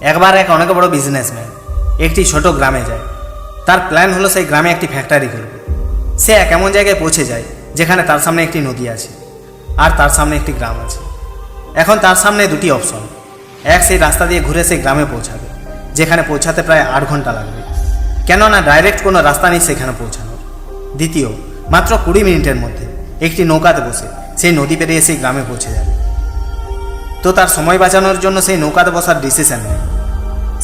একবার এক অনেক বড় বিজনেসম্যান একটি ছোট গ্রামে যায়। তার প্ল্যান হলো সেই গ্রামে একটি ফ্যাক্টরি করবে। সে এক এমন জায়গায় পৌঁছে যায় যেখানে তার সামনে একটি নদী আছে আর তার সামনে একটি গ্রাম আছে। এখন তার সামনে দুটি অপশন। এক, সেই রাস্তা দিয়ে ঘুরে সেই গ্রামে পৌঁছাবে, যেখানে পৌঁছাতে প্রায় 8 ঘন্টা লাগবে, কেননা ডাইরেক্ট কোনো রাস্তা নেই সেখানে পৌঁছানোর। দ্বিতীয়, মাত্র 20 মিনিটের মধ্যে একটি নৌকাতে বসে সেই নদী পেরিয়ে সেই গ্রামে পৌঁছে যাবে। তো তার সময় বাঁচানোর জন্য সেই নৌকাতে বসার ডিসিশন নেয়।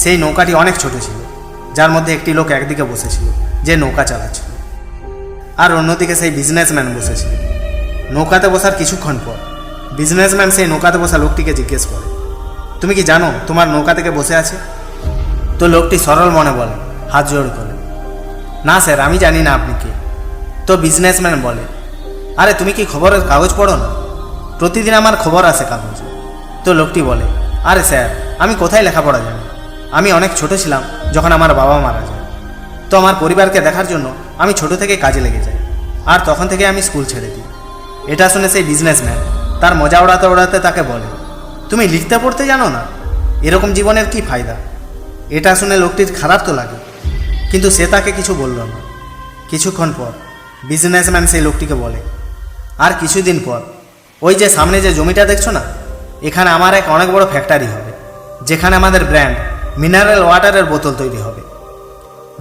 সেই নৌকাটি অনেক ছোট ছিল, যার মধ্যে একটি লোক একদিকে বসেছিল যে নৌকা চালাচ্ছিল, আর অন্যদিকে সেই বিজনেসম্যান বসেছিল। নৌকাতে বসার কিছুক্ষণ পর বিজনেসম্যান সেই নৌকাতে বসা লোকটিকে জিজ্ঞেস করে, তুমি কি জানো তোমার নৌকা থেকে বসে আছে? তো লোকটি সরল মনে বলে, হাত জোড় করে, না স্যার, আমি জানি না আপনি কে। তো বিজনেসম্যান বলে, আরে তুমি কি খবরের কাগজ পড়ো না? প্রতিদিন আমার খবর আসে কাগজে। তো লোকটি বলে, আরে স্যার, আমি কোথায় লেখাপড়া জানি? আমি অনেক ছোট ছিলাম যখন আমার বাবা মারা যায়। তো আমার পরিবারকে দেখার জন্য আমি ছোট থেকে কাজে লেগে যাই, আর তখন থেকে আমি স্কুল ছেড়ে দিই। এটা শুনে সেই বিজনেসম্যান তার মজা ওড়াতে ওড়াতে তাকে বলে, তুমি লিখতে পড়তে জানো না? এরকম জীবনের কি ফায়দা? এটা শুনে লোকটির খারাপ তো লাগে, কিন্তু সে তাকে কিছু বলল না। কিছুক্ষণ পর বিজনেসম্যান সেই লোকটিকে বলে, আর কিছুদিন পর ওই যে সামনে যে জমিটা দেখছো না, এখানে আমার এক অনেক বড় ফ্যাক্টরি হবে, যেখানে আমাদের ব্র্যান্ড মিনারেল ওয়াটারের বোতল তৈরি হবে।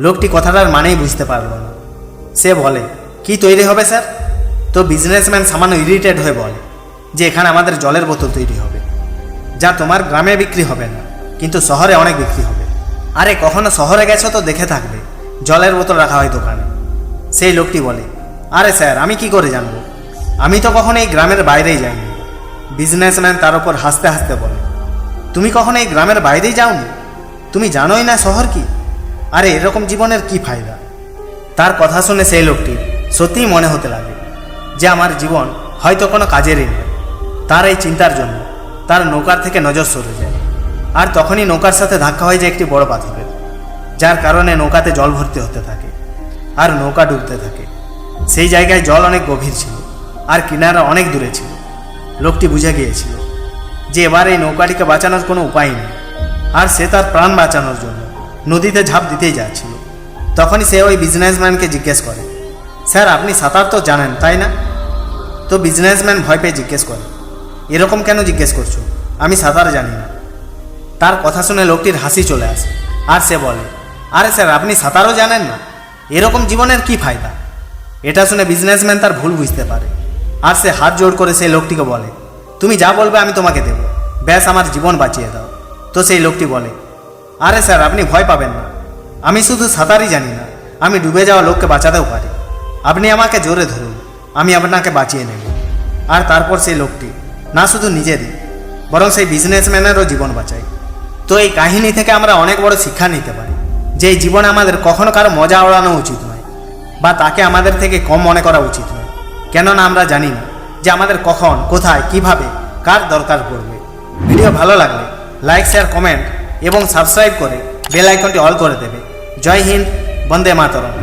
লোকটি কথাটার মানেই বুঝতে পারল না। সে বলে, কি তৈরি হবে স্যার? তো বিজনেসম্যান সামান্য ইরিটেড হয়ে বলে যে এখানে আমাদের জলের বোতল তৈরি হবে, যা তোমার গ্রামে বিক্রি হবে না, কিন্তু শহরে অনেক বিক্রি হবে। আরে কখনো শহরে গেছো তো দেখে থাকবে জলের বোতল রাখা হয় দোকানে। সেই লোকটি বলে, আরে স্যার, আমি কি করে জানবো? আমি তো কখনো এই গ্রামের বাইরেই যাইনি। বিজনেসম্যান তার উপর হাসতে হাসতে বলে, তুমি কখনো এই গ্রামের বাইরেই যাওনি? তুমি জানোই না শহর কি? আরে এরকম জীবনের কি ফায়দা? তার কথা শুনে সেই লোকটির সত্যিই মনে হতে লাগে যে আমার জীবন হয়তো কোনো কাজেরই নয়। তার এই চিন্তার জন্য তার নৌকার থেকে নজর সরে যায়, আর তখনই নৌকার সাথে ধাক্কা হয়ে যায় একটি বড় পাথরের, যার কারণে নৌকাতে জল ভর্তি হতে থাকে আর নৌকা ডুবতে থাকে। সেই জায়গায় জল অনেক গভীর ছিল আর কিনারা অনেক দূরে ছিল। লোকটি বুঝে গিয়েছিল যে এবার এই নৌকাটিকে বাঁচানোর কোনো উপায় নেই, আর সে তার প্রাণ বাঁচানোর জন্য নদীতে ঝাঁপ দিতেই যাচ্ছিল। তখনই সে ওই বিজনেসম্যানকে জিজ্ঞেস করে, স্যার, আপনি সাঁতার তো জানেন তাই না? তো বিজনেসম্যান ভয় পেয়ে জিজ্ঞেস করে, এরকম কেন জিজ্ঞেস করছো? আমি সাঁতার জানি না। তার কথা শুনে লোকটির হাসি চলে আসে, আর সে বলে, আরে স্যার, আপনি সাঁতারও জানেন না? এরকম জীবনের কি ফায়দা? এটা শুনে বিজনেসম্যান তার ভুল বুঝতে পারে, আর সে হাত জোড় করে সেই লোকটিকে বলে, তুমি যা বলবে আমি তোমাকে দেব, ব্যাস আমার জীবন বাঁচিয়ে দাও। তো সেই লোকটি বলে, আরে স্যার, আপনি ভয় পাবেন না, আমি শুধু সাঁতারই জানি না, আমি ডুবে যাওয়া লোককে বাঁচাতেও পারি। আপনি আমাকে জোরে ধরুন, আমি আপনাকে বাঁচিয়ে নেব। আর তারপর সেই লোকটি না শুধু নিজেরই বরং সেই বিজনেসম্যানেরও জীবন বাঁচায়। তো এই কাহিনী থেকে আমরা অনেক বড় শিক্ষা নিতে পারি যে এই জীবনে আমাদের কখনো কারো মজা ওড়ানো উচিত নয়, বা তাকে আমাদের থেকে কম মনে করা উচিত নয়, কেননা আমরা জানি না যে আমাদের কখন, কোথায়, কিভাবে, কার দরকার পড়বে। ভিডিও ভালো লাগলে লাইক, শেয়ার, কমেন্ট এবং সাবস্ক্রাইব করে বেল আইকনটি অল করে দেবে। জয় হিন্দ, বন্দে মাতরম।